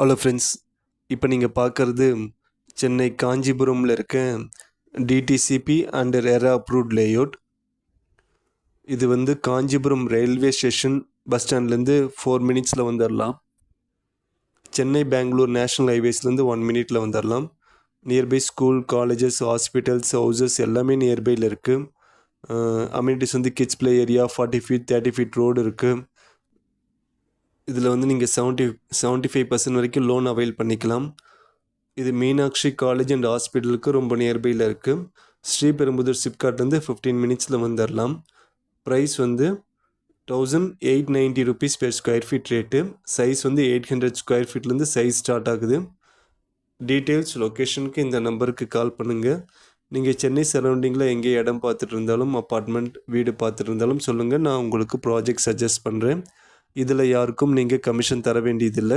Hello friends, இப்போ நீங்கள் பார்க்குறது சென்னை காஞ்சிபுரமில் இருக்க DTCP and RERA approved layout. இது வந்து காஞ்சிபுரம் ரயில்வே ஸ்டேஷன் பஸ் ஸ்டாண்ட்லேருந்து 4 மினிட்ஸில் வந்துடலாம். சென்னை பெங்களூர் நேஷ்னல் ஹைவேஸ்லேருந்து 1 மினிட்ல வந்துடலாம். Nearby school, colleges, hospitals, houses எல்லாமே நியர்பையில் இருக்குது. அம்யூனிட்டிஸ் வந்து kids play area, 40 feet 30 feet road இருக்குது. இதில் வந்து நீங்கள் 75% வரைக்கும் லோன் அவைல் பண்ணிக்கலாம். இது மீனாட்சி காலேஜ் அண்ட் ஹாஸ்பிட்டலுக்கு ரொம்ப நியர்பையில் இருக்குது. ஸ்ரீபெரும்புதூர் சிப்காட்லேருந்து 15 மினிட்ஸில் வந்துடலாம். ப்ரைஸ் வந்து 1890 rupees per square feet rate. Size வந்து 800 ஸ்கொயர் ஃபீட்லேருந்து சைஸ் ஸ்டார்ட் ஆகுது. டீட்டெயில்ஸ் லொக்கேஷனுக்கு இந்த நம்பருக்கு கால் பண்ணுங்கள். நீங்கள் சென்னை சரௌண்டிங்கில் எங்கே இடம் பார்த்துட்டு இருந்தாலும், அப்பார்ட்மெண்ட் வீடு பார்த்துட்டு இருந்தாலும் சொல்லுங்கள், நான் உங்களுக்கு ப்ராஜெக்ட் சஜஸ்ட் பண்ணுறேன். இதில் யாருக்கும் நீங்கள் கமிஷன் தர வேண்டியதில்லை.